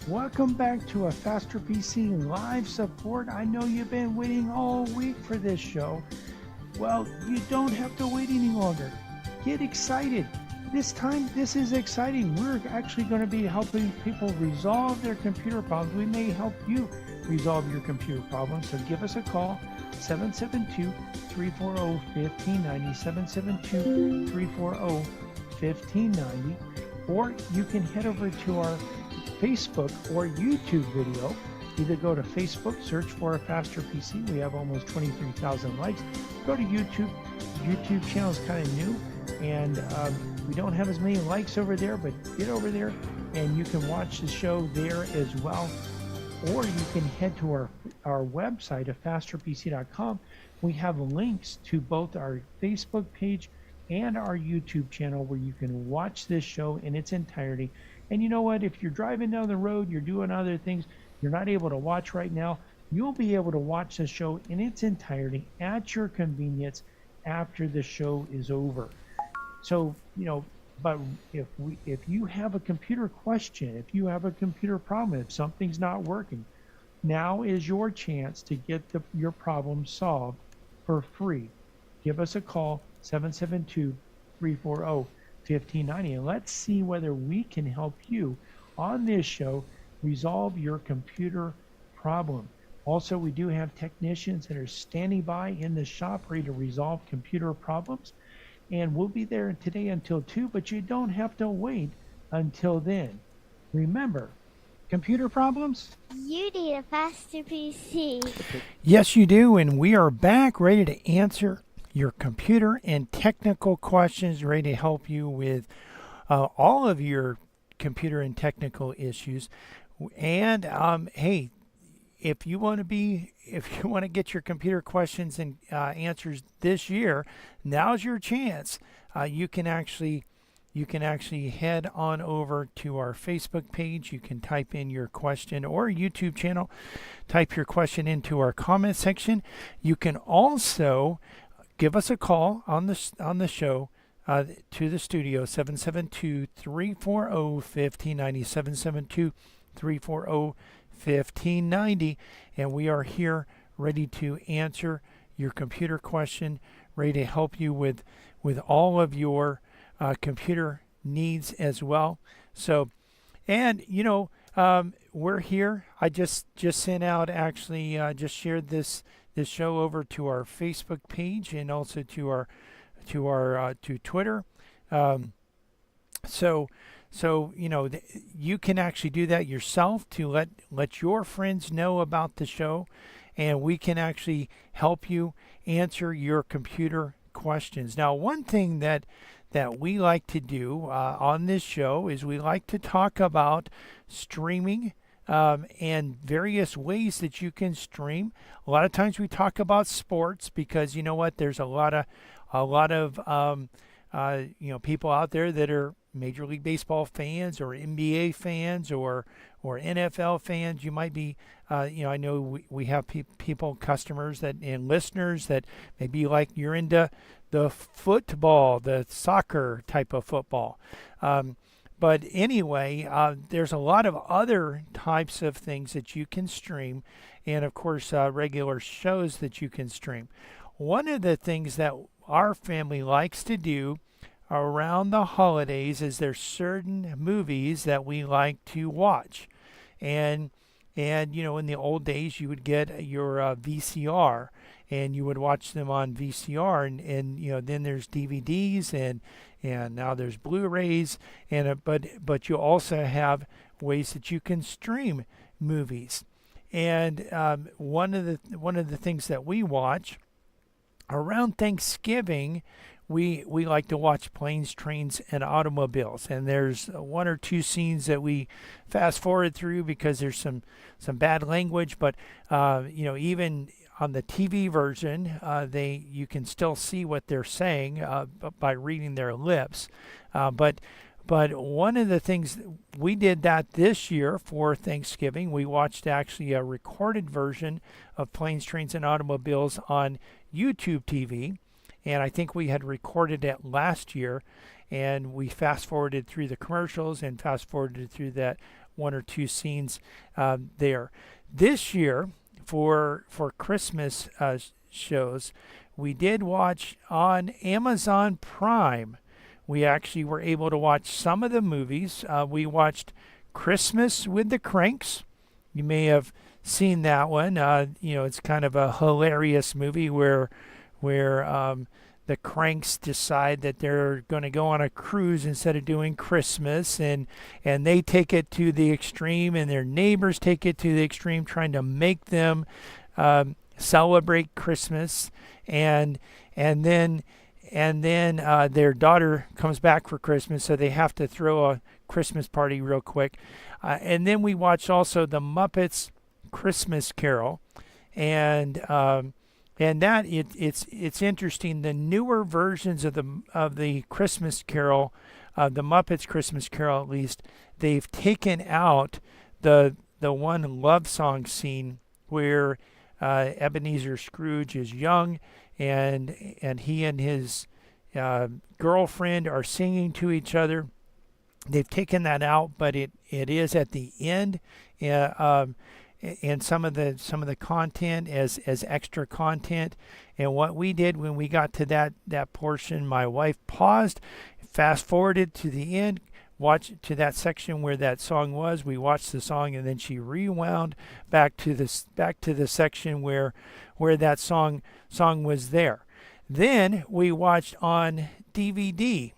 Welcome back to a Faster PC live support. I know you've been waiting all week for this show. Well, you don't have to wait any longer. Get excited. This time, this is exciting. We're actually going to be helping people resolve their computer problems. We may help you resolve your computer problems. So give us a call, 772-340-1590, 772-340-1590. Or you can head over to our Facebook or YouTube video. Either go to Facebook, search for a Faster PC. We have almost 23,000 likes. Go to YouTube. YouTube channel is kind of new, and we don't have as many likes over there, but get over there and you can watch the show there as well. Or you can head to our website at fasterpc.com. We have links to both our Facebook page and our YouTube channel where you can watch this show in its entirety. And you know what? If you're driving down the road, you're doing other things, you're not able to watch right now, you'll be able to watch the show in its entirety at your convenience after the show is over. So, but if you have a computer question, if you have a computer problem, if something's not working, now is your chance to get your problem solved for free. Give us a call, 772-340-1590, and let's see whether we can help you on this show resolve your computer problem. Also, we do have technicians that are standing by in the shop ready to resolve computer problems, and we'll be there today until 2, but you don't have to wait until then. Remember, computer problems? You need a Faster PC. Yes, you do, and we are back ready to answer your computer and technical questions, ready to help you with all of your computer and technical issues. And hey, if you want to get your computer questions and answers this year, now's your chance. You can actually head on over to our Facebook page. You can type in your question, or YouTube channel, type your question into our comment section. You can also give us a call on the show to the studio, 772-340-1590, 772-340-1590, and we are here ready to answer your computer question, ready to help you with all of your computer needs as well. So, and we're here. I just sent out, actually just shared this show over to our Facebook page and also to Twitter. So you can actually do that yourself to let your friends know about the show, and we can actually help you answer your computer questions. Now, one thing that we like to do on this show is we like to talk about streaming and various ways that you can stream. A lot of times we talk about sports because you know what, there's a lot of people out there that are Major League Baseball fans or NBA fans or NFL fans. You might be, I know we have people, customers and listeners that maybe like you're into the football, the soccer type of football. But anyway, there's a lot of other types of things that you can stream, and of course, regular shows that you can stream. One of the things that our family likes to do around the holidays is there's certain movies that we like to watch. And in the old days, you would get your VCR, and you would watch them on VCR, and then there's DVDs, and now there's Blu-rays, and but you also have ways that you can stream movies. And one of the things that we watch around Thanksgiving, we like to watch Planes, Trains, and Automobiles, and there's one or two scenes that we fast forward through because there's some bad language, but even on the TV version, you can still see what they're saying by reading their lips, but But one of the things we did that this year for Thanksgiving, we watched actually a recorded version of Planes, Trains, and Automobiles on YouTube TV. And I think we had recorded it last year, and we fast forwarded through the commercials and fast forwarded through that one or two scenes there. This year, for Christmas shows, we did watch on Amazon Prime. We actually were able to watch some of the movies. We watched Christmas with the Cranks. You may have seen that one. It's kind of a hilarious movie where the Cranks decide that they're going to go on a cruise instead of doing Christmas, and they take it to the extreme, and their neighbors take it to the extreme, trying to make them celebrate Christmas, and then their daughter comes back for Christmas, so they have to throw a Christmas party real quick. And then we watched also the Muppets Christmas Carol, and that it's interesting. The newer versions of the Christmas Carol, the Muppets Christmas Carol at least, they've taken out the one love song scene where Ebenezer Scrooge is young, and he and his girlfriend are singing to each other. They've taken that out, but it is at the end. And some of the content as extra content. And what we did when we got to that portion, my wife paused, fast forwarded to the end, watched to that section where that song was. We watched the song, and then she rewound back to the section where that song was there. Then we watched on DVD.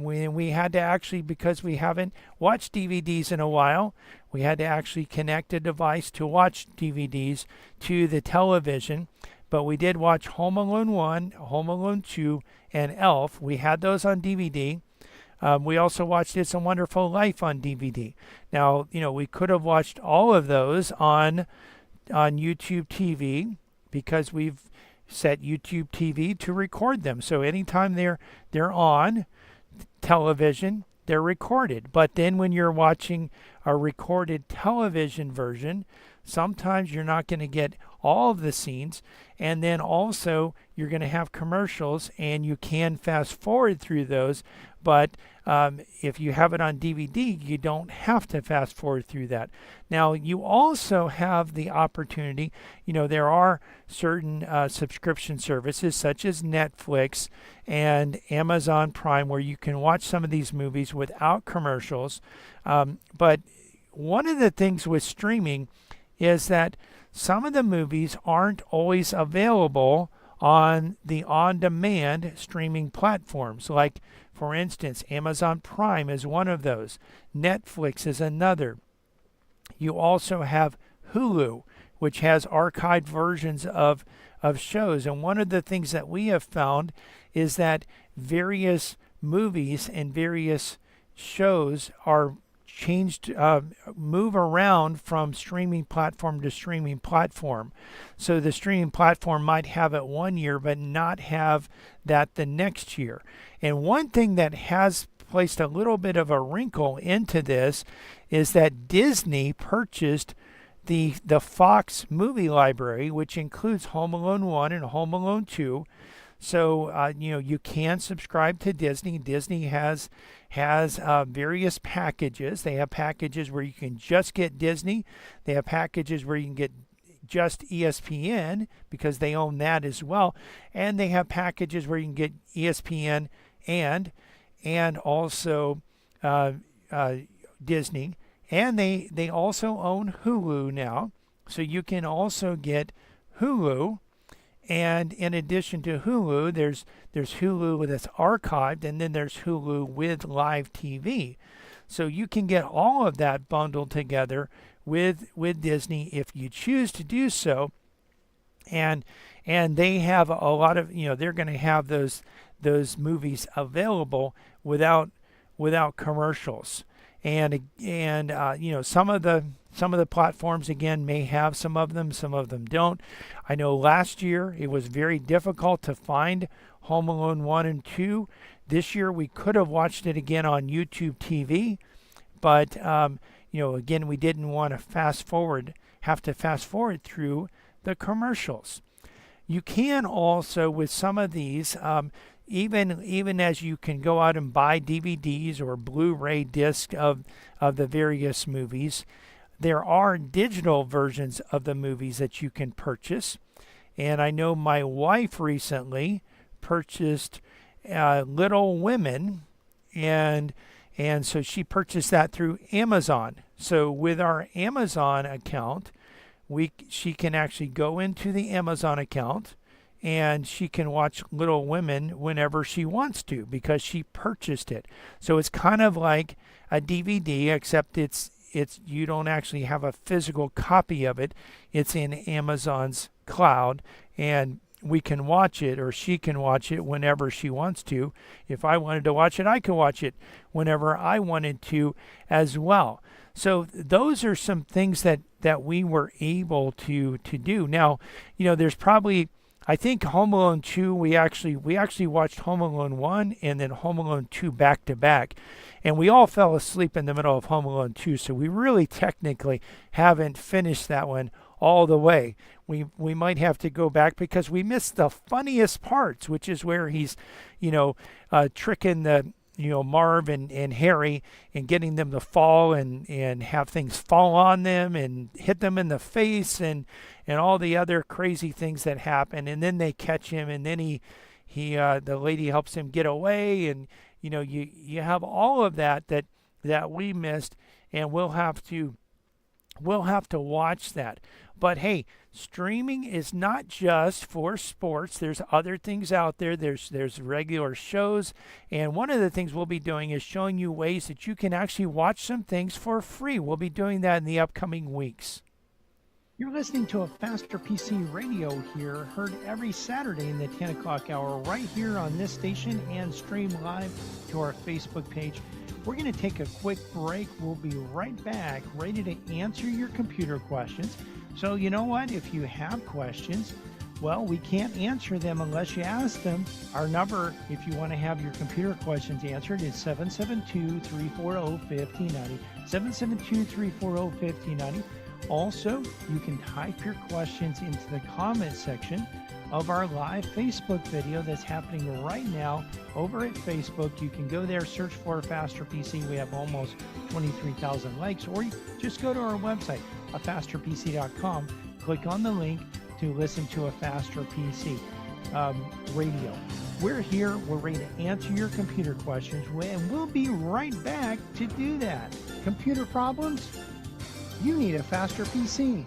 We had to actually, because we haven't watched DVDs in a while, we had to actually connect a device to watch DVDs to the television. But we did watch Home Alone 1, Home Alone 2, and Elf. We had those on DVD. We also watched It's a Wonderful Life on DVD. Now, we could have watched all of those on YouTube TV, because we've set YouTube TV to record them. So anytime they're on television, they're recorded. But then when you're watching a recorded television version, sometimes you're not going to get all of the scenes, and then also you're going to have commercials, and you can fast forward through those. But if you have it on DVD, you don't have to fast forward through that. Now, you also have the opportunity, there are certain subscription services such as Netflix and Amazon Prime where you can watch some of these movies without commercials. But one of the things with streaming is that some of the movies aren't always available on the on-demand streaming platforms. Like, for instance, Amazon Prime is one of those. Netflix is another. You also have Hulu, which has archived versions of shows. And one of the things that we have found is that various movies and various shows are changed, move around from streaming platform to streaming platform. So the streaming platform might have it one year but not have that the next year. And one thing that has placed a little bit of a wrinkle into this is that Disney purchased the Fox movie library, which includes Home Alone 1 and Home Alone 2. So, you can subscribe to Disney. Disney has various packages. They have packages where you can just get Disney. They have packages where you can get just ESPN, because they own that as well. And they have packages where you can get ESPN and also Disney. And they also own Hulu now. So you can also get Hulu. And in addition to Hulu, there's Hulu that's archived, and then there's Hulu with live TV. So you can get all of that bundled together with Disney if you choose to do so. And they have a lot of, they're going to have those movies available without commercials. and some of the platforms again may have some of them don't. I know last year it was very difficult to find Home Alone 1 and 2. This year we could have watched it again on YouTube TV, but again, we didn't want to have to fast forward through the commercials. You can also, with some of these, even as you can go out and buy DVDs or Blu-ray discs of the various movies, there are digital versions of the movies that you can purchase. And I know my wife recently purchased Little Women, and so she purchased that through Amazon. So with our Amazon account, she can actually go into the Amazon account and she can watch Little Women whenever she wants to because she purchased it. So it's kind of like a DVD, except it's you don't actually have a physical copy of it. It's in Amazon's cloud, and we can watch it, or she can watch it whenever she wants to. If I wanted to watch it, I could watch it whenever I wanted to as well. So those are some things that we were able to do. Now, there's probably, I think Home Alone 2, we actually watched Home Alone 1 and then Home Alone 2 back to back. And we all fell asleep in the middle of Home Alone 2, so we really technically haven't finished that one all the way. We might have to go back because we missed the funniest parts, which is where he's, tricking the Marv and Harry and getting them to fall and have things fall on them and hit them in the face and all the other crazy things that happen. And then they catch him, and then the lady helps him get away, and you have all of that we missed, and we'll have to watch that. But hey, streaming is not just for sports. There's other things out there. There's regular shows, and one of the things we'll be doing is showing you ways that you can actually watch some things for free. We'll be doing that in the upcoming weeks. You're listening to a Faster PC Radio here, heard every Saturday in the 10 o'clock hour right here on this station and stream live to our Facebook page. We're going to take a quick break. We'll be right back, ready to answer your computer questions. So you know what? If you have questions, well, we can't answer them unless you ask them. Our number, if you want to have your computer questions answered, is 772-340-5090. 772-340-5090. Also, you can type your questions into the comment section of our live Facebook video that's happening right now over at Facebook. You can go there, search for Faster PC. We have almost 23,000 likes, or you just go to our website, afasterpc.com, click on the link to listen to a Faster PC radio. We're here, we're ready to answer your computer questions, and we'll be right back to do that. Computer problems? You need a Faster PC.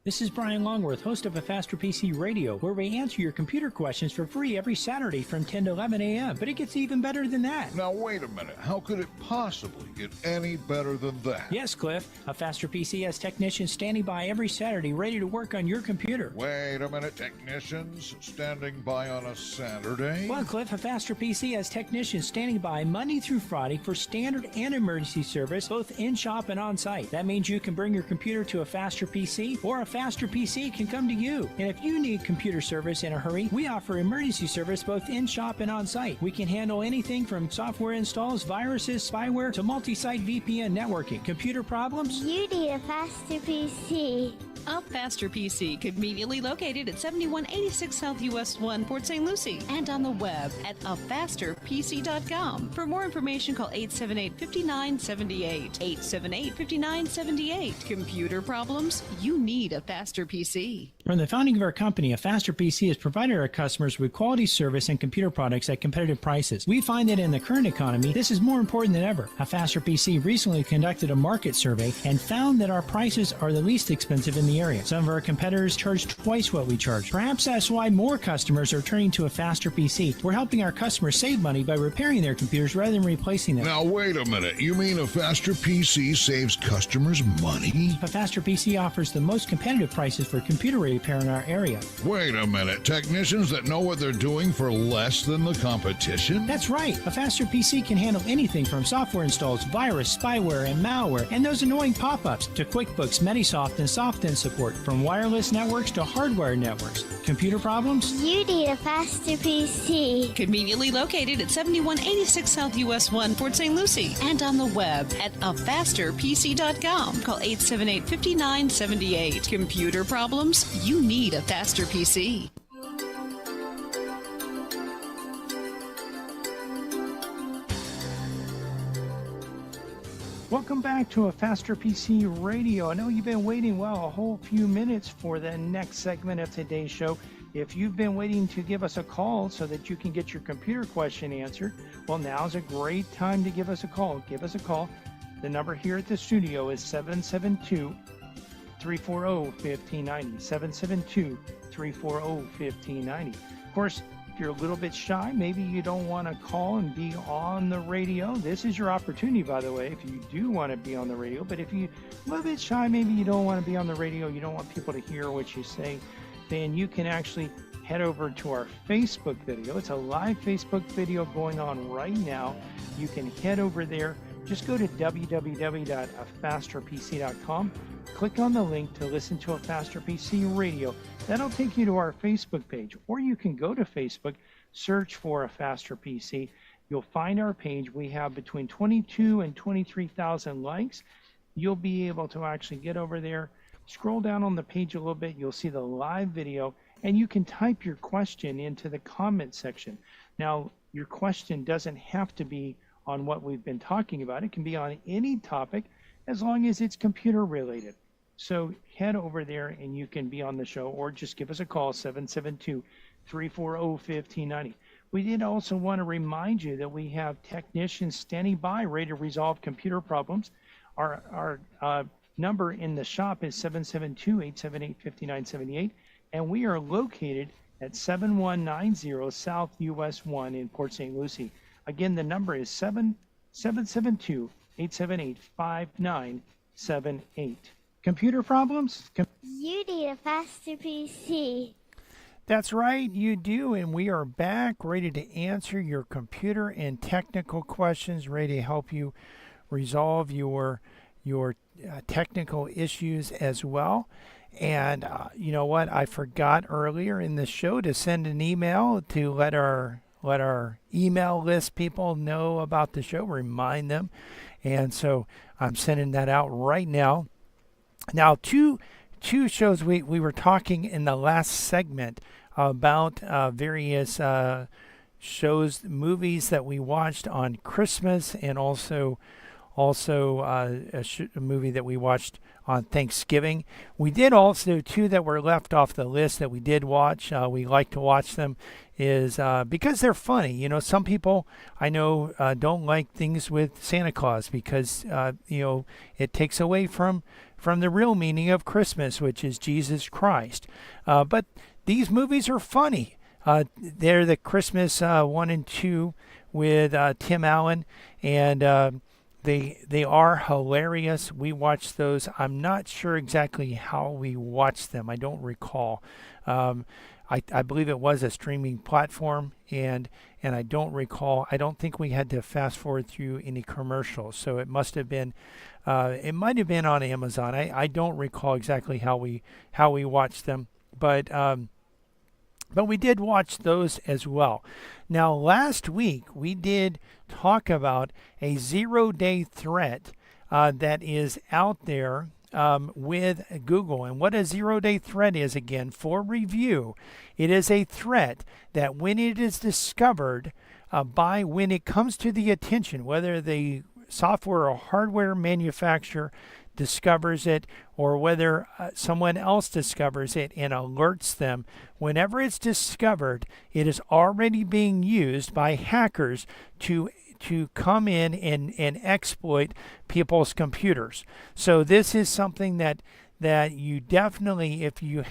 This is Brian Longworth, host of A Faster PC Radio, where we answer your computer questions for free every Saturday from 10 to 11 a.m. But it gets even better than that. Now, wait a minute. How could it possibly get any better than that? Yes, Cliff. A Faster PC has technicians standing by every Saturday ready to work on your computer. Wait a minute. Technicians standing by on a Saturday? Well, Cliff, A Faster PC has technicians standing by Monday through Friday for standard and emergency service, both in-shop and on-site. That means you can bring your computer to A Faster PC, or A Faster PC can come to you. And if you need computer service in a hurry, we offer emergency service both in-shop and on-site. We can handle anything from software installs, viruses, spyware, to multi-site VPN networking. Computer problems? You need a Faster PC. A Faster PC, conveniently located at 7186 South US 1, Port St. Lucie, and on the web at afasterpc.com. For more information, call 878-5978. 878-5978. Computer problems? You need a Faster PC. From the founding of our company, A Faster PC has provided our customers with quality service and computer products at competitive prices. We find that in the current economy, this is more important than ever. A Faster PC recently conducted a market survey and found that our prices are the least expensive in the area. Some of our competitors charge twice what we charge. Perhaps that's why more customers are turning to A Faster PC. We're helping our customers save money by repairing their computers rather than replacing them. Now, wait a minute. You mean A Faster PC saves customers money? A Faster PC offers the most competitive prices for computer-related repair in our area. Wait a minute. Technicians that know what they're doing for less than the competition? That's right. A faster PC can handle anything from software installs, virus, spyware, and malware, and those annoying pop-ups to QuickBooks, Metisoft, and SoftIn support, from wireless networks to hardware networks. Computer problems? You need a faster PC. Conveniently located at 7186 South US 1, Port St. Lucie, and on the web at afasterpc.com. Call 878-5978. Computer problems? You need a faster PC. Welcome back to a Faster PC Radio. I know you've been waiting, a whole few minutes for the next segment of today's show. If you've been waiting to give us a call so that you can get your computer question answered, well, now's a great time to give us a call. Give us a call. The number here at the studio is 772-340-1590, 772-340-1590. Of course, if you're a little bit shy, maybe you don't want to call and be on the radio, this is your opportunity, by the way, if you do want to be on the radio. But if you're a little bit shy, maybe you don't want to be on the radio, you don't want people to hear what you say, then you can actually head over to our Facebook video. It's a live Facebook video going on right now. You can head over there. Just go to www.afasterpc.com. Click on the link to listen to a Faster PC Radio. That'll take you to our Facebook page, or you can go to Facebook, search for a Faster PC. You'll find our page. We have between 22 and 23,000 likes. You'll be able to actually get over there, scroll down on the page a little bit. You'll see the live video, and you can type your question into the comment section. Now, your question doesn't have to be on what we've been talking about. It can be on any topic as long as it's computer related. So head over there and you can be on the show, or just give us a call, 772-340-1590. We did also want to remind you that we have technicians standing by ready to resolve computer problems. Our number in the shop is 772-878-5978, and we are located at 7190 South US 1 in Port St. Lucie. Again, the number is 772-878-5978. Computer problems? You need a faster PC. That's right, you do, and we are back ready to answer your computer and technical questions, ready to help you resolve your technical issues as well. And you know what? I forgot earlier in the show to send an email to let our email list people know about the show, remind them. And so I'm sending that out right now. Now, two shows we were talking in the last segment about various shows, movies that we watched on Christmas, and also a movie that we watched on Thanksgiving. We did also two that were left off the list that we did watch. We like to watch them is because they're funny. You know, some people I know don't like things with Santa Claus because it takes away from the real meaning of Christmas, which is Jesus Christ. But these movies are funny. They're the Christmas 1 and 2 with Tim Allen, and they are hilarious. We watched those. I'm not sure exactly how we watched them. I don't recall. I believe it was a streaming platform, and I don't recall. I don't think we had to fast forward through any commercials. So it must have been. It might have been on Amazon. I don't recall exactly how we watched them, but we did watch those as well. Now, last week we did talk about a 0-day threat that is out there with Google. And what a 0-day threat is, again, for review, it is a threat that when it is discovered when it comes to the attention, whether the software or hardware manufacturer discovers it or whether someone else discovers it and alerts them, whenever it's discovered, it is already being used by hackers to come in and exploit people's computers. So this is something that you definitely, if you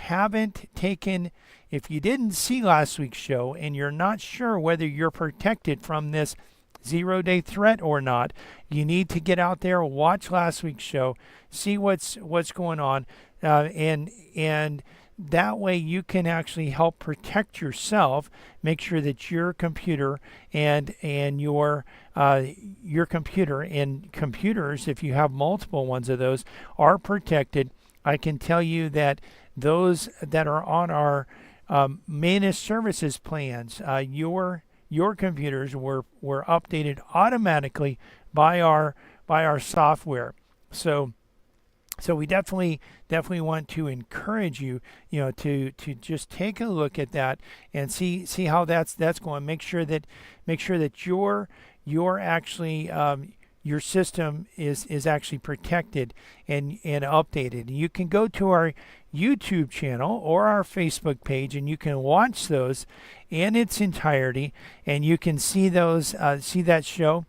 didn't see last week's show and you're not sure whether you're protected from this 0-day threat or not, you need to get out there, watch last week's show, see what's going on, and that way you can actually help protect yourself, make sure that your computer and your computer and computers, if you have multiple ones of those, are protected. I can tell you that those that are on our managed services plans, your computers were updated automatically by our software. So we definitely want to encourage you, to just take a look at that and see how that's going. Make sure that your actually your system is actually protected and updated. You can go to our YouTube channel or our Facebook page, and you can watch those in its entirety, and you can see those see that show.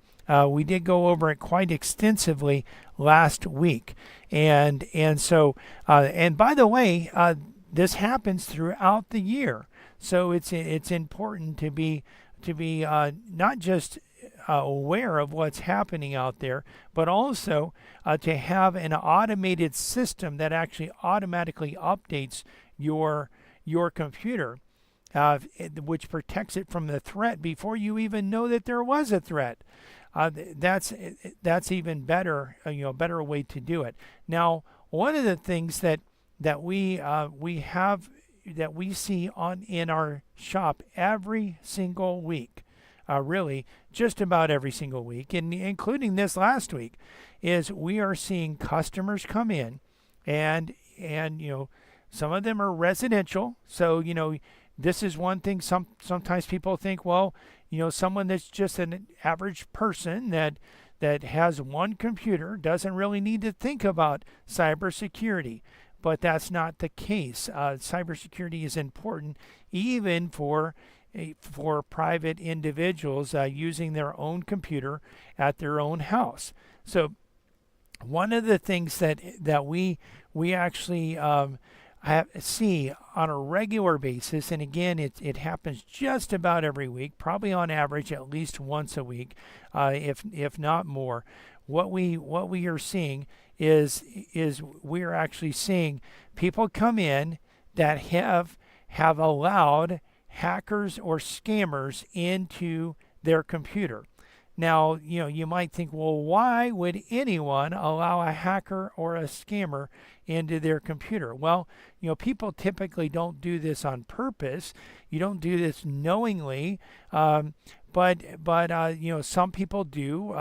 We did go over it quite extensively last week, and so and by the way, this happens throughout the year, so it's important to be not just aware of what's happening out there, but also to have an automated system that actually automatically updates your computer, which protects it from the threat before you even know that there was a threat. That's even better, better way to do it. Now, one of the things that we have that we see in our shop every single week, really just about every single week, and including this last week, is we are seeing customers come in, and some of them are residential. So this is one thing. Sometimes people think, well, someone that's just an average person that has one computer doesn't really need to think about cybersecurity. But that's not the case. Cybersecurity is important even for private individuals using their own computer at their own house. So one of the things that we actually see on a regular basis, and again, it happens just about every week, probably on average at least once a week, if not more. What we are seeing is we are actually seeing people come in that have allowed hackers or scammers into their computer. Now, you might think, well, why would anyone allow a hacker or a scammer into their computer? Well, people typically don't do this on purpose. You don't do this knowingly, but some people do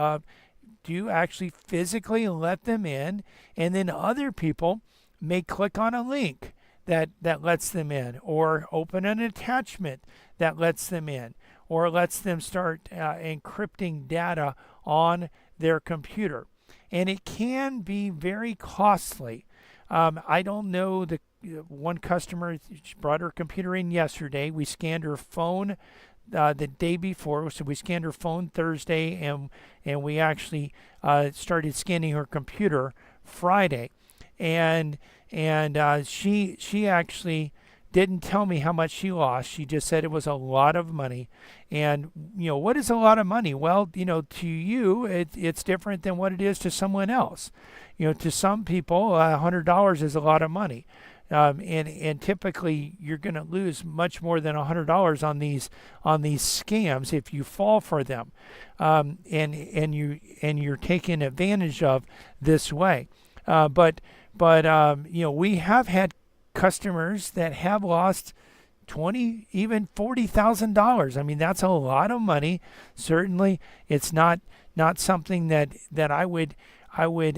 actually physically let them in, and then other people may click on a link that lets them in, or open an attachment that lets them in, or lets them start encrypting data on their computer. And it can be very costly. I don't know, one customer brought her computer in yesterday. We scanned her phone the day before, so we scanned her phone Thursday, and we actually started scanning her computer Friday, and she actually didn't tell me how much she lost. She just said it was a lot of money. And what is a lot of money? Well, to you it's different than what it is to someone else. To some people, $100 is a lot of money. And typically you're going to lose much more than $100 on these scams if you fall for them, and you're taken advantage of this way. But we have had customers that have lost $20,000, even $40,000. I mean, that's a lot of money. Certainly, it's not something that I would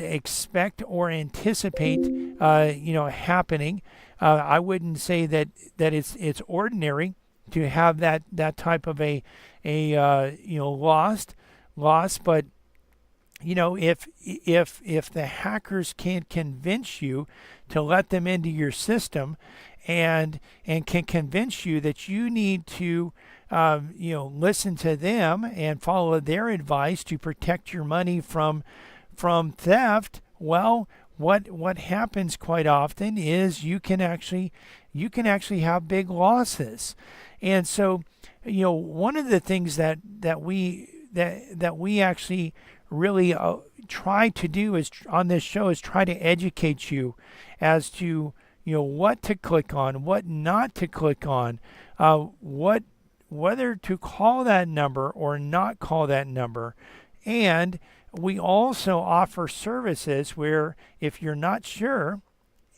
expect or anticipate, happening. I wouldn't say that it's ordinary to have that type of a loss, but if the hackers can convince you to let them into your system, and can convince you that you need to listen to them and follow their advice to protect your money from theft, well, what happens quite often is you can actually have big losses. And so one of the things that we actually really try to do is on this show is try to educate you as to what to click on, what not to click on, whether to call that number or not call that number. And we also offer services where if you're not sure,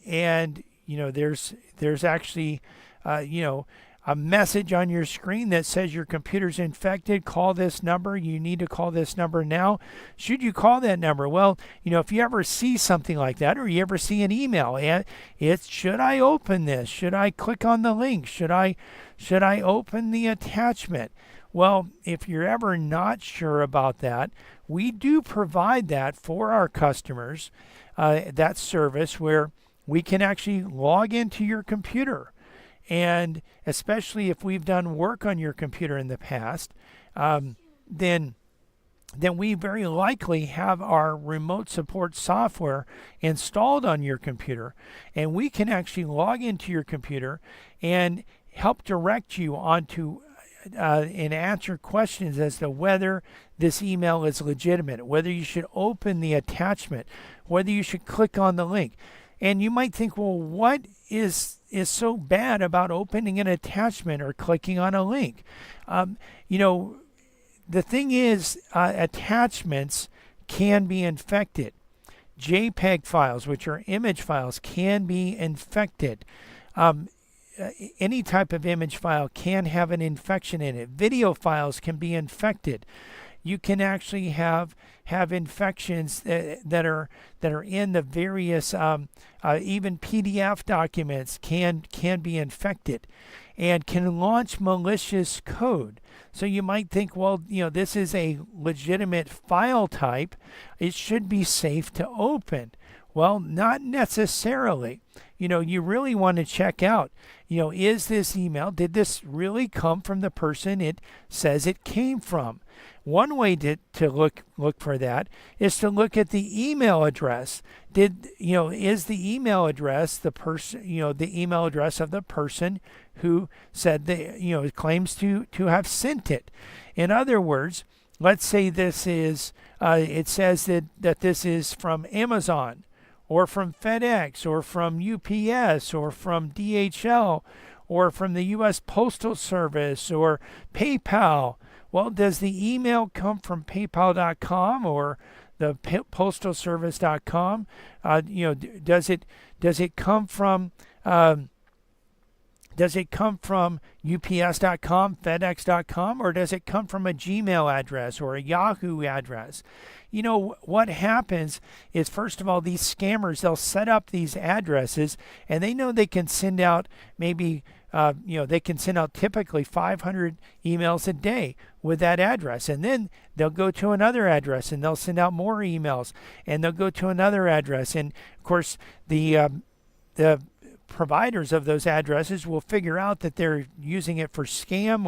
and there's actually a message on your screen that says your computer's infected, call this number, you need to call this number now. Should you call that number? Well, if you ever see something like that, or you ever see an email, it's, should I open this? Should I click on the link? Should I open the attachment? Well, if you're ever not sure about that, we do provide that for our customers, that service where we can actually log into your computer. And especially if we've done work on your computer in the past, then we very likely have our remote support software installed on your computer, and we can actually log into your computer and help direct you onto and answer questions as to whether this email is legitimate, whether you should open the attachment, whether you should click on the link. And you might think, well, what is so bad about opening an attachment or clicking on a link? The thing is, attachments can be infected. JPEG files, which are image files, can be infected. Any type of image file can have an infection in it. Video files can be infected. You can actually have infections that are in the various even PDF documents can be infected and can launch malicious code. So you might think, well, this is a legitimate file type. It should be safe to open. Well, not necessarily. You really want to check out, is this email, did this really come from the person it says it came from? One way to look for that is to look at the email address. Is the email address the person, the email address of the person who said that, claims to have sent it? In other words, let's say this is, it says that this is from Amazon, or from FedEx, or from UPS, or from DHL, or from the U.S. Postal Service, or PayPal. Well, does the email come from PayPal.com or the PostalService.com? Does it come from UPS.com, FedEx.com, or does it come from a Gmail address or a Yahoo address? What happens is, first of all, these scammers, they'll set up these addresses, and they know they can send out maybe, they can send out typically 500 emails a day with that address. And then they'll go to another address, and they'll send out more emails, and they'll go to another address. And, of course, the providers of those addresses will figure out that they're using it for scam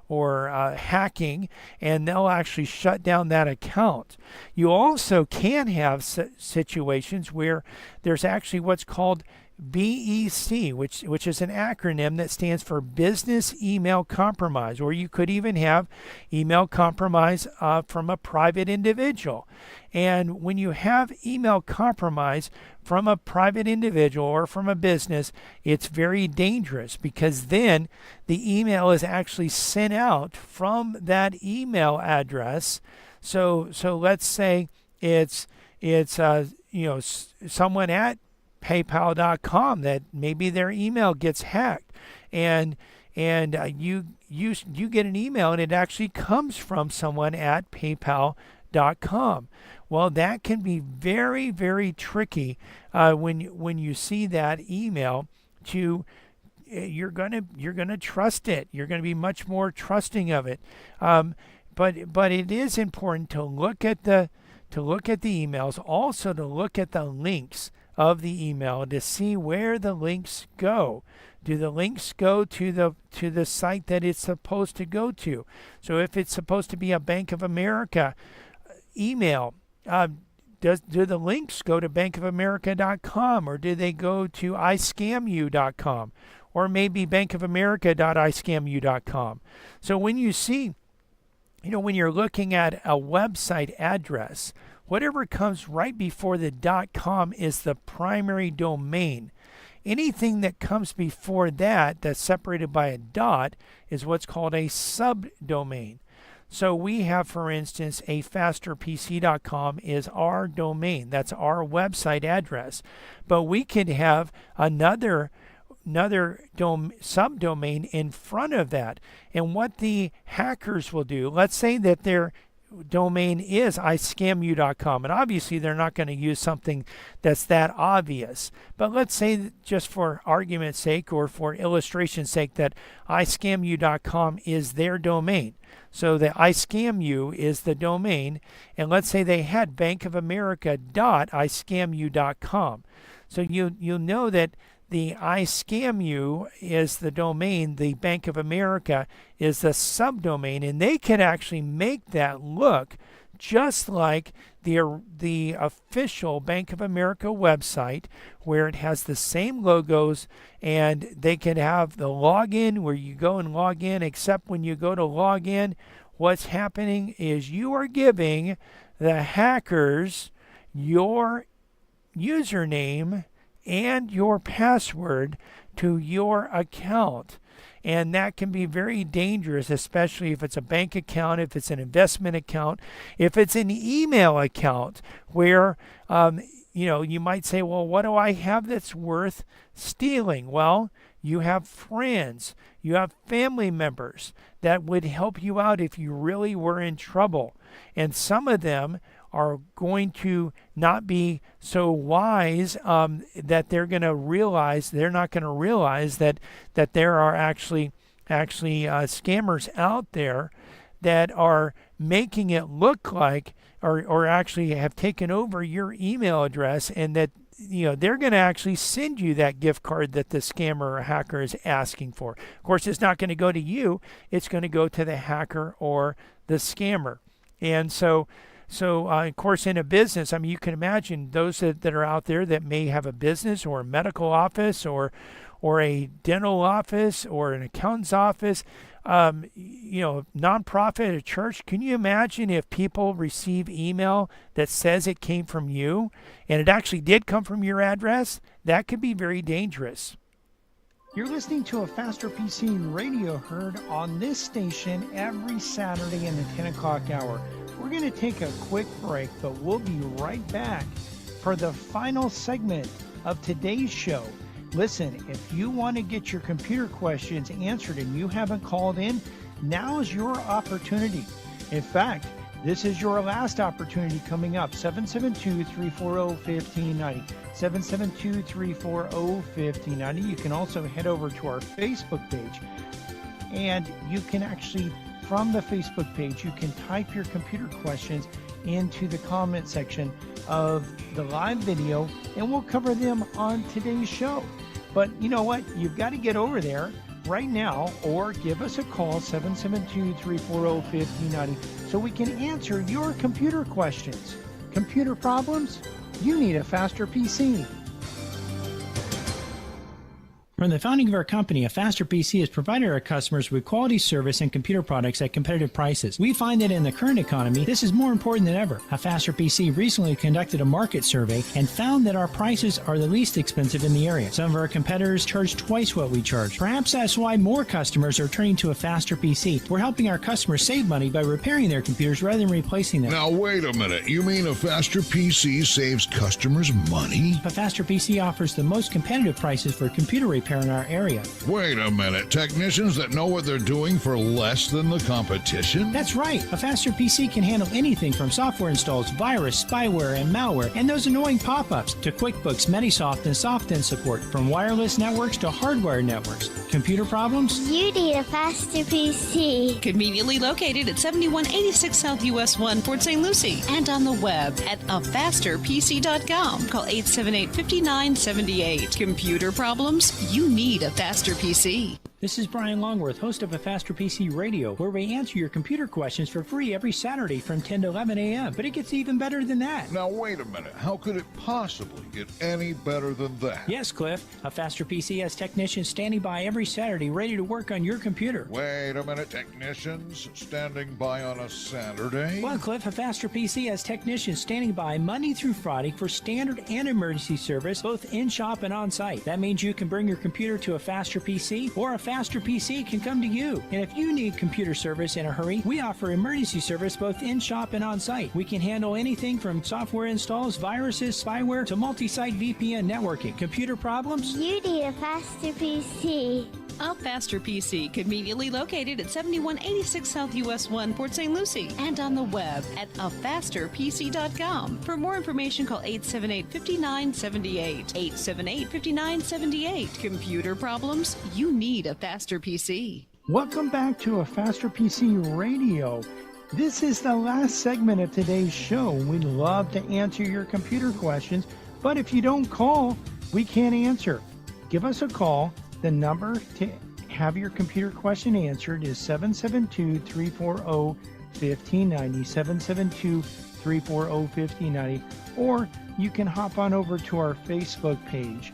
or hacking, and they'll actually shut down that account. You also can have situations where there's actually what's called BEC, which is an acronym that stands for Business Email Compromise, or you could even have email compromise from a private individual. And when you have email compromise from a private individual or from a business, it's very dangerous, because then the email is actually sent out from that email address. So let's say it's someone at PayPal.com that maybe their email gets hacked, and you get an email and it actually comes from someone at PayPal.com. Well, that can be very, very tricky when you see that email. You're gonna trust it. You're gonna be much more trusting of it. But it is important to look at the emails, also to look at the links of the email to see where the links go. Do the links go to the site that it's supposed to go to? So if it's supposed to be a Bank of America email, do the links go to bankofamerica.com, or do they go to iscamu.com, or maybe bankofamerica.iscamu.com? So when you see, when you're looking at a website address, whatever comes right before the .com is the primary domain. Anything that comes before that that's separated by a dot is what's called a subdomain. So we have, for instance, a fasterpc.com is our domain. That's our website address. But we could have another subdomain in front of that. And what the hackers will do, let's say that their domain is iscamu.com, and obviously they're not going to use something that's that obvious, but let's say, just for argument's sake or for illustration's sake, that iscamu.com is their domain. So the iscamu is the domain, and let's say they had bankofamerica.iscamu.com. So you'll know that the iScamu is the domain, the Bank of America is the subdomain, and they can actually make that look just like the official Bank of America website, where it has the same logos, and they can have the login where you go and log in, except when you go to log in, what's happening is you are giving the hackers your username and your password to your account. And that can be very dangerous, especially if it's a bank account, if it's an investment account, if it's an email account, where you might say, well, what do I have that's worth stealing? Well, you have friends, you have family members that would help you out if you really were in trouble. And some of them are going to not be so wise that they're not going to realize that there are actually scammers out there that are making it look like or actually have taken over your email address, and that they're going to actually send you that gift card that the scammer or hacker is asking for. Of course, it's not going to go to you, it's going to go to the hacker or the scammer. And so of course, in a business, you can imagine those that are out there that may have a business or a medical office or a dental office or an accountant's office, nonprofit, a church. Can you imagine if people receive email that says it came from you and it actually did come from your address? That could be very dangerous. You're listening to a Faster PC radio heard on this station every Saturday in the 10 o'clock hour. We're going to take a quick break, but we'll be right back for the final segment of today's show. Listen, if you want to get your computer questions answered and you haven't called in, now is your opportunity. In fact, this is your last opportunity coming up. 772-340-1590. 772-340-1590. You can also head over to our Facebook page, and you can actually, from the Facebook page, you can type your computer questions into the comment section of the live video, and we'll cover them on today's show. But you know what? You've got to get over there right now, or give us a call, 772-340-1590, so we can answer your computer questions. Computer problems? You need a Faster PC. From the founding of our company, A Faster PC has provided our customers with quality service and computer products at competitive prices. We find that in the current economy, this is more important than ever. A Faster PC recently conducted a market survey and found that our prices are the least expensive in the area. Some of our competitors charge twice what we charge. Perhaps that's why more customers are turning to A Faster PC. We're helping our customers save money by repairing their computers rather than replacing them. Now, wait a minute. You mean A Faster PC saves customers money? A Faster PC offers the most competitive prices for computer repair in our area. Wait a minute. Technicians that know what they're doing for less than the competition? That's right. A Faster PC can handle anything from software installs, virus, spyware, and malware, and those annoying pop-ups, to QuickBooks, Metisoft, and SoftEnd support, from wireless networks to hardware networks. Computer problems? You need a Faster PC. Conveniently located at 7186 South US 1, Port St. Lucie, and on the web at afasterpc.com. Call 878-5978. Computer problems? You need a Faster PC. This is Brian Longworth, host of A Faster PC Radio, where we answer your computer questions for free every Saturday from 10 to 11 a.m. But it gets even better than that. Now, wait a minute. How could it possibly get any better than that? Yes, Cliff. A Faster PC has technicians standing by every Saturday ready to work on your computer. Wait a minute. Technicians standing by on a Saturday? Well, Cliff, A Faster PC has technicians standing by Monday through Friday for standard and emergency service, both in-shop and on-site. That means you can bring your computer to A Faster PC, or A Faster PC can come to you. And if you need computer service in a hurry, we offer emergency service both in-shop and on-site. We can handle anything from software installs, viruses, spyware, to multi-site VPN networking. Computer problems? You need a faster PC. A Faster PC, conveniently located at 7186 South US 1, Port St. Lucie, and on the web at afasterpc.com. For more information, call 878-5978. 878-5978. Computer problems? You need a Faster PC. Welcome back to A Faster PC Radio. This is the last segment of today's show. We'd love to answer your computer questions, but if you don't call, we can't answer. Give us a call. The number to have your computer question answered is 772-340-1590, 772-340-1590, or you can hop on over to our Facebook page,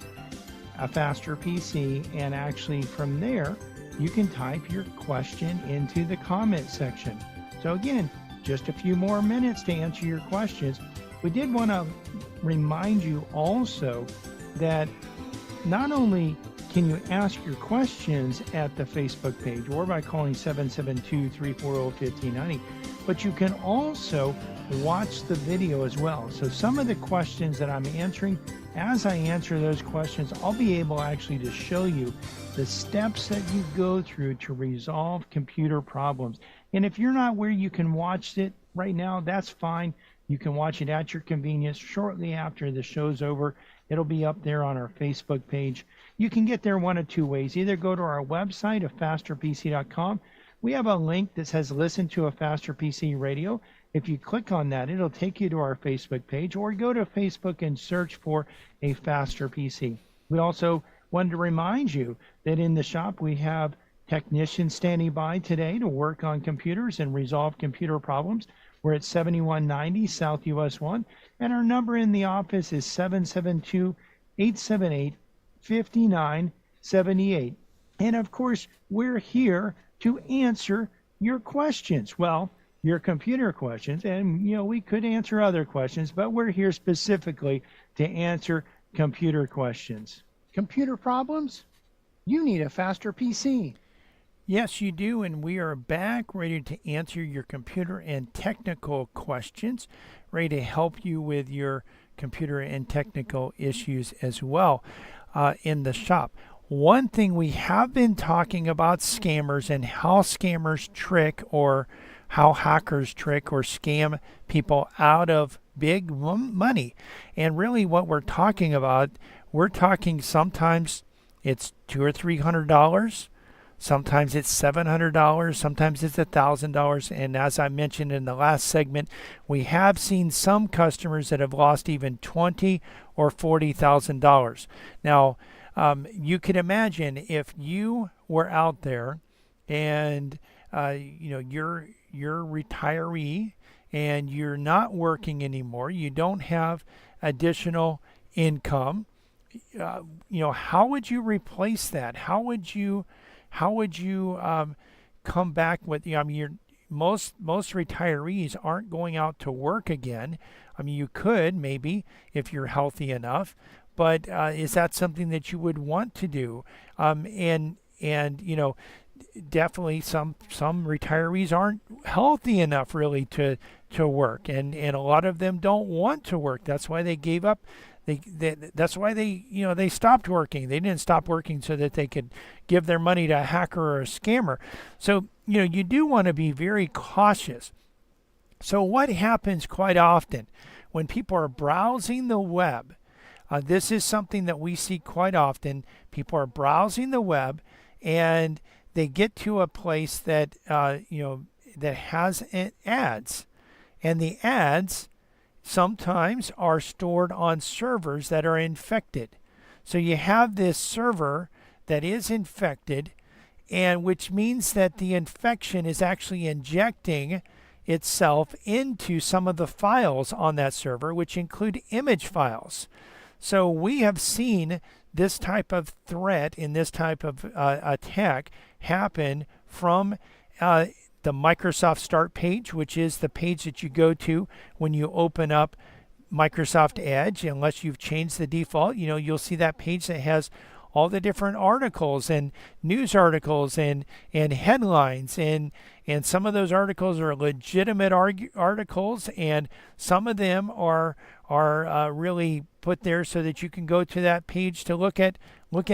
A Faster PC, and actually from there, you can type your question into the comment section. So again, just a few more minutes to answer your questions. We did want to remind you also that not only can you ask your questions at the Facebook page or by calling 772-340-1590, but you can also watch the video as well. So some of the questions that I'm answering, as I answer those questions, I'll be able actually to show you the steps that you go through to resolve computer problems. And if you're not where you can watch it right now, that's fine. You can watch it at your convenience shortly after the show's over. It'll be up there on our Facebook page. You can get there one of two ways. Either go to our website, afasterpc.com. We have a link that says listen to A Faster PC Radio. If you click on that, it'll take you to our Facebook page, or go to Facebook and search for A Faster PC. We also wanted to remind you that in the shop we have technicians standing by today to work on computers and resolve computer problems. We're at 7190 South US 1, and our number in the office is 772-878-5978. And of course, we're here to answer your questions. Well, your computer questions, and we could answer other questions, but we're here specifically to answer computer questions. Computer problems? You need a faster PC. Yes, you do, and we are back ready to answer your computer and technical questions, ready to help you with your computer and technical issues as well in the shop. One thing we have been talking about scammers and how scammers trick, or how hackers trick or scam people out of big money. And really what we're talking about, we're talking sometimes it's $200 or $300. Sometimes it's $700, sometimes it's $1,000, and as I mentioned in the last segment, we have seen some customers that have lost even $20,000 or $40,000. Now, you can imagine if you were out there and you're retiree and you're not working anymore, you don't have additional income. How would you replace that? How would you come back with, most retirees aren't going out to work again. I mean, you could maybe if you're healthy enough, but is that something that you would want to do? And definitely some retirees aren't healthy enough really to work, and a lot of them don't want to work. That's why they gave up. That's why they stopped working. They didn't stop working so that they could give their money to a hacker or a scammer. So, you do want to be very cautious. So what happens quite often when people are browsing the web, this is something that we see quite often. People are browsing the web and they get to a place that, that has ads, and the ads sometimes are stored on servers that are infected. So you have this server that is infected, and which means that the infection is actually injecting itself into some of the files on that server, which include image files. So we have seen this type of threat in this type of attack happen from the Microsoft Start page, which is the page that you go to when you open up Microsoft Edge. Unless you've changed the default, you'll see that page that has all the different articles and news articles and headlines, and some of those articles are legitimate articles, and some of them are really put there so that you can go to that page to look at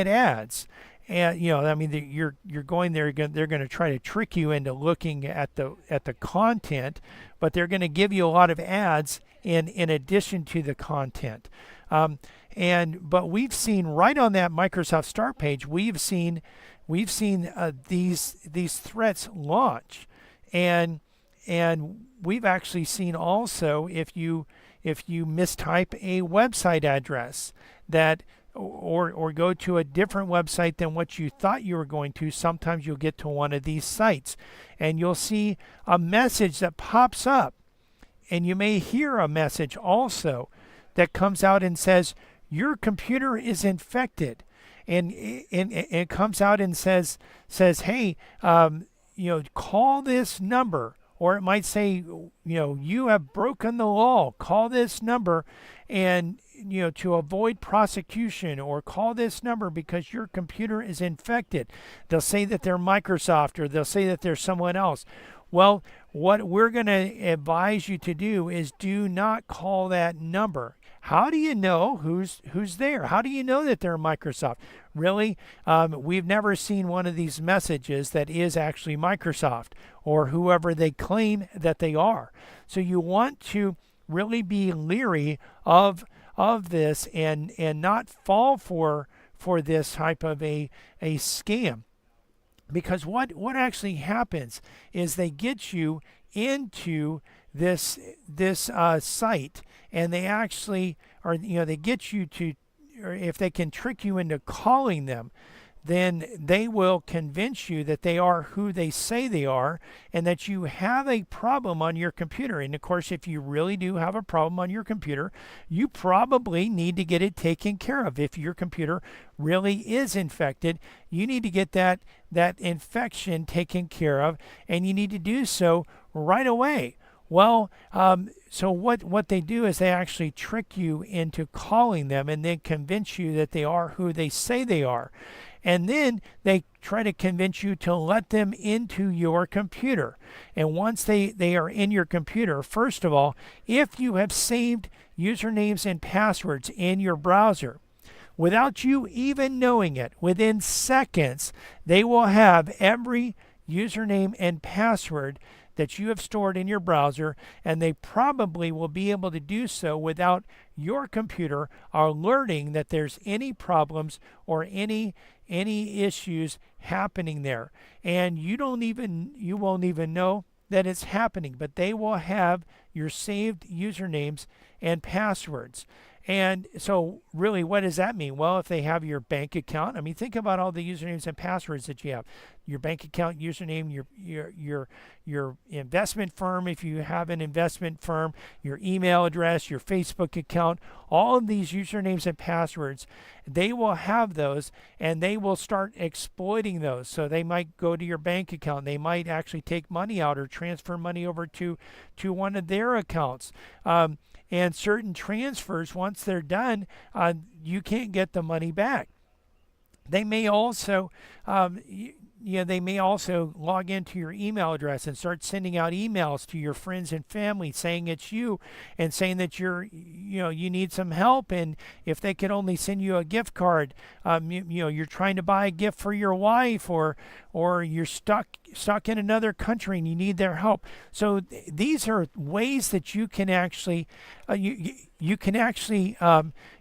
ads. And you're going there. They're going to try to trick you into looking at the content, but they're going to give you a lot of ads in addition to the content. But we've seen right on that Microsoft Start page, we've seen these threats launch, and we've actually seen also if you mistype a website address that or go to a different website than what you thought you were going to, sometimes you'll get to one of these sites and you'll see a message that pops up, and you may hear a message also that comes out and says your computer is infected, and it comes out and says hey, call this number. Or it might say, you have broken the law. Call this number and, to avoid prosecution, or call this number because your computer is infected. They'll say that they're Microsoft, or they'll say that they're someone else. Well, what we're going to advise you to do is do not call that number. How do you know who's there? How do you know that they're Microsoft? Really, we've never seen one of these messages that is actually Microsoft or whoever they claim that they are. So you want to really be leery of this and not fall for this type of a scam. Because what actually happens is they get you into this site, and they actually they get you to, or if they can trick you into calling them, then they will convince you that they are who they say they are, and that you have a problem on your computer. And of course, if you really do have a problem on your computer, you probably need to get it taken care of. If your computer really is infected, you need to get that infection taken care of, and you need to do so right away. Well, so what they do is they actually trick you into calling them, and then convince you that they are who they say they are. And then they try to convince you to let them into your computer. And once they are in your computer, first of all, if you have saved usernames and passwords in your browser, without you even knowing it, within seconds, they will have every username and password that you have stored in your browser, and they probably will be able to do so without your computer alerting that there's any problems or any issues happening there. And you won't even know that it's happening, but they will have your saved usernames and passwords. And so really, what does that mean? Well, if they have your bank account, think about all the usernames and passwords that you have. Your bank account username, your investment firm, if you have an investment firm, your email address, your Facebook account, all of these usernames and passwords, they will have those, and they will start exploiting those. So they might go to your bank account. They might actually take money out or transfer money over to one of their accounts. And certain transfers, once they're done, you can't get the money back. They may also, they may also log into your email address and start sending out emails to your friends and family saying it's you, and saying that you need some help, and if they could only send you a gift card, you're trying to buy a gift for your wife, or you're stuck in another country and you need their help. So these are ways that you can actually you can actually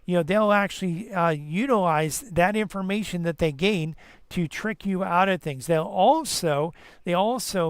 they'll actually utilize that information that they gain to trick you out of things. They also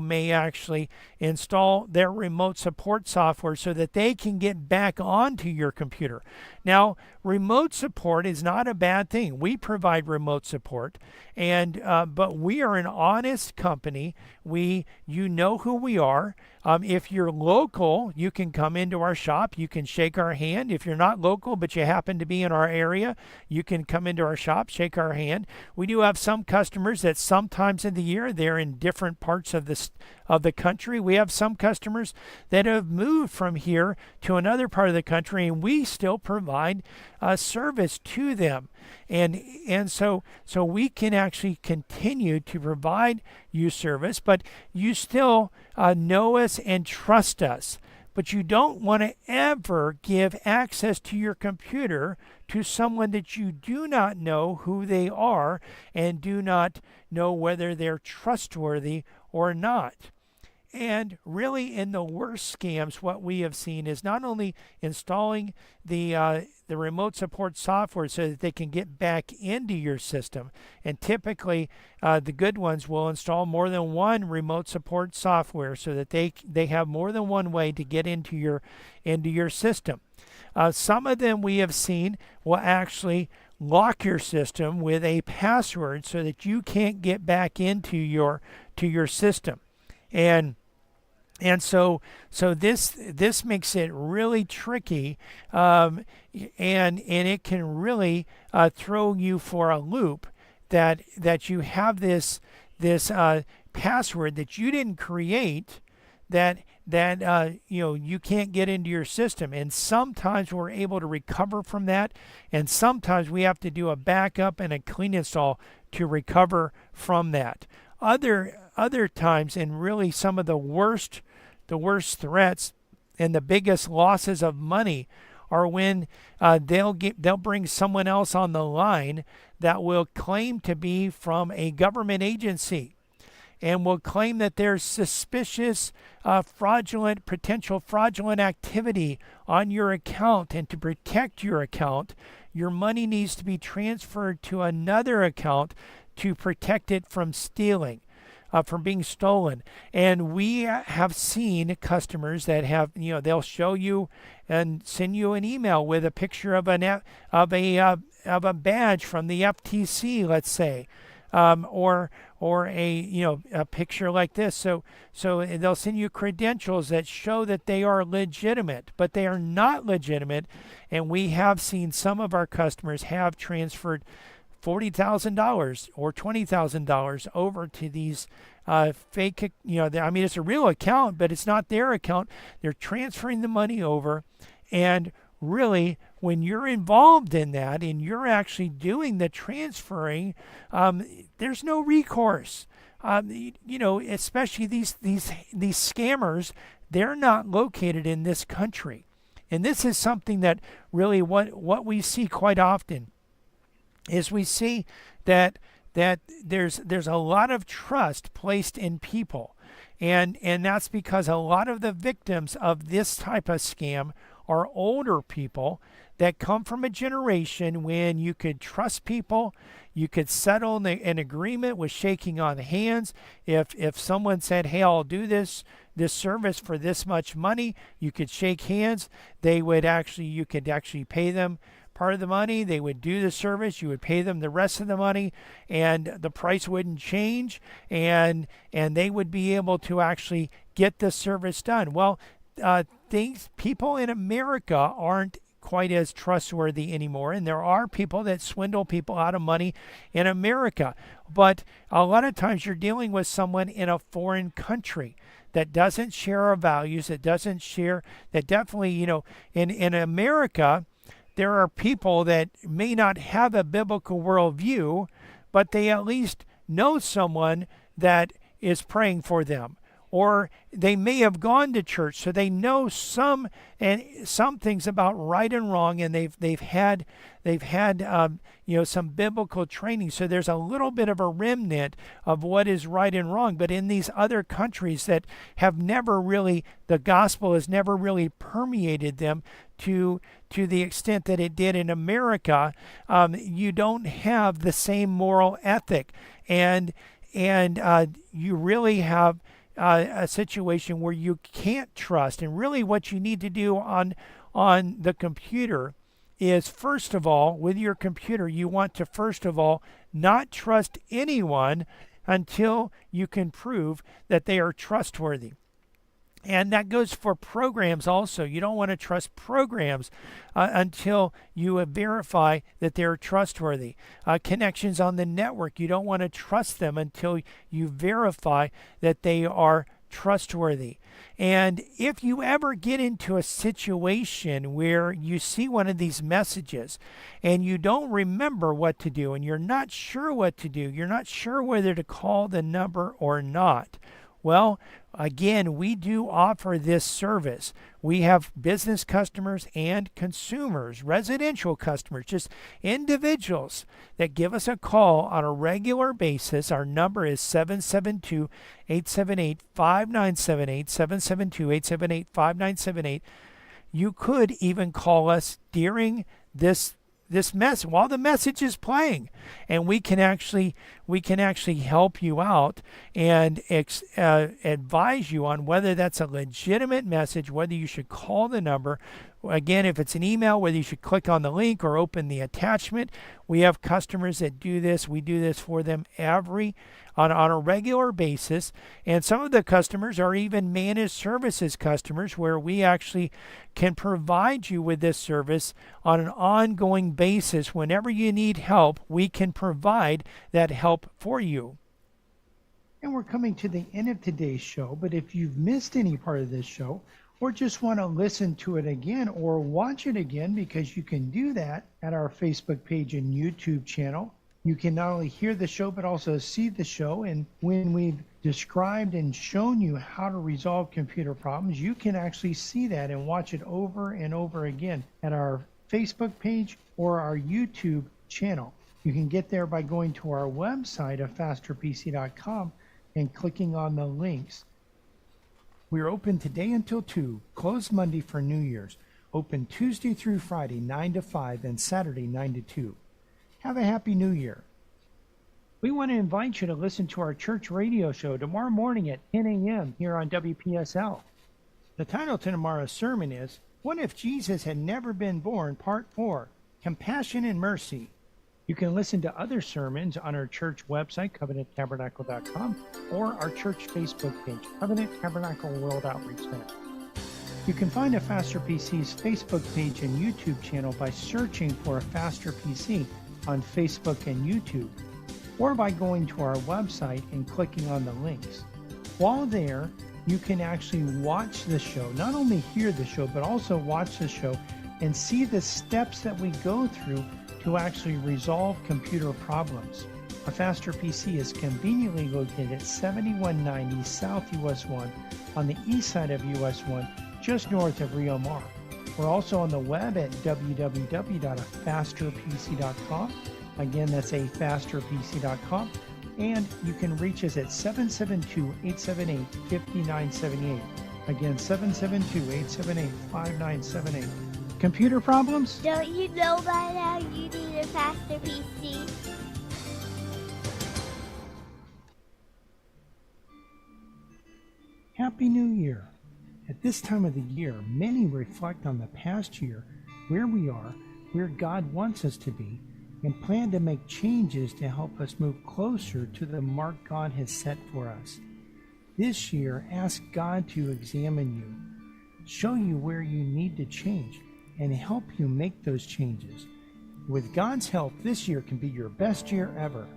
may actually install their remote support software so that they can get back onto your computer. Now, remote support is not a bad thing. We provide remote support, and but we are an honest company. You know who we are. If you're local, you can come into our shop. You can shake our hand. If you're not local, but you happen to be in our area, you can come into our shop, shake our hand. We do have some customers that sometimes in the year they're in different parts of the country. We have some customers that have moved from here to another part of the country, and we still provide service to them. And so we can actually continue to provide you service, but you still know us and trust us. But you don't want to ever give access to your computer to someone that you do not know who they are and do not know whether they're trustworthy or not. And really, in the worst scams, what we have seen is not only installing the remote support software so that they can get back into your system, and typically the good ones will install more than one remote support software so that they have more than one way to get into your system. Some of them we have seen will actually lock your system with a password so that you can't get back into your system. And so this makes it really tricky, and it can really throw you for a loop that you have this password that you didn't create that you can't get into your system. And sometimes we're able to recover from that, and sometimes we have to do a backup and a clean install to recover from that. Other times, and really some of the worst threats and the biggest losses of money are when they'll bring someone else on the line that will claim to be from a government agency and will claim that there's suspicious potential fraudulent activity on your account, and to protect your account, your money needs to be transferred to another account to protect it from stealing. From being stolen. And we have seen customers that have, they'll show you and send you an email with a picture of a badge from the FTC, let's say, or a picture like this. So they'll send you credentials that show that they are legitimate, but they are not legitimate. And we have seen some of our customers have transferred $40,000 or $20,000 over to these fake, it's a real account, but it's not their account. They're transferring the money over. And really, when you're involved in that and you're actually doing the transferring, there's no recourse. Especially these scammers, they're not located in this country. And this is something that really what we see quite often is we see that there's a lot of trust placed in people, and that's because a lot of the victims of this type of scam are older people that come from a generation when you could trust people, you could settle an agreement with shaking on hands. If someone said, "Hey, I'll do this service for this much money," you could shake hands. You could actually pay them part of the money, they would do the service, you would pay them the rest of the money, and the price wouldn't change, and they would be able to actually get the service done. Well, people in America aren't quite as trustworthy anymore, and there are people that swindle people out of money in America. But a lot of times you're dealing with someone in a foreign country that doesn't share our values, that definitely, in America, there are people that may not have a biblical worldview, but they at least know someone that is praying for them. Or they may have gone to church, so they know some things about right and wrong, and they've had some biblical training. So there's a little bit of a remnant of what is right and wrong. But in these other countries that have the gospel has never really permeated them to the extent that it did in America, you don't have the same moral ethic, and you really have a situation where you can't trust. And really what you need to do on the computer is, first of all, with your computer, you want to, first of all, not trust anyone until you can prove that they are trustworthy. And that goes for programs also. You don't want to trust programs until you verify that they're trustworthy. Connections on the network, you don't want to trust them until you verify that they are trustworthy. And if you ever get into a situation where you see one of these messages and you don't remember what to do and you're not sure what to do, you're not sure whether to call the number or not, well, again, we do offer this service. We have business customers and consumers, residential customers, just individuals that give us a call on a regular basis. Our number is 772-878-5978, 772-878-5978. You could even call us during this message while the message is playing, and we can actually help you out and advise you on whether that's a legitimate message, whether you should call the number. Again, if it's an email, whether you should click on the link or open the attachment. We have customers that do this. We do this for them on a regular basis. And some of the customers are even managed services customers where we actually can provide you with this service on an ongoing basis. Whenever you need help, we can provide that help for you. And we're coming to the end of today's show, but if you've missed any part of this show, or just want to listen to it again or watch it again, because you can do that at our Facebook page and YouTube channel. You can not only hear the show, but also see the show. And when we've described and shown you how to resolve computer problems, you can actually see that and watch it over and over again at our Facebook page or our YouTube channel. You can get there by going to our website of fasterpc.com and clicking on the links. We're open today until 2, closed Monday for New Year's, open Tuesday through Friday 9 to 5 and Saturday 9 to 2. Have a happy New Year. We want to invite you to listen to our church radio show tomorrow morning at 10 a.m. here on WPSL. The title to tomorrow's sermon is, What If Jesus Had Never Been Born, Part 4, Compassion and Mercy. You can listen to other sermons on our church website, covenanttabernacle.com, or our church Facebook page, Covenant Tabernacle World Outreach Center. You can find a Faster PC's Facebook page and YouTube channel by searching for a Faster PC on Facebook and YouTube, or by going to our website and clicking on the links. While there, you can actually watch the show, not only hear the show, but also watch the show and see the steps that we go through to actually resolve computer problems. A Faster PC is conveniently located at 7190 South US 1 on the east side of US 1, just north of Rio Mar. We're also on the web at www.afasterpc.com. Again, that's afasterpc.com. And you can reach us at 772-878-5978. Again, 772-878-5978. Computer problems? Don't you know by now you need a faster PC? Happy New Year. At this time of the year, many reflect on the past year, where we are, where God wants us to be, and plan to make changes to help us move closer to the mark God has set for us. This year, ask God to examine you, show you where you need to change, and help you make those changes. With God's help, this year can be your best year ever.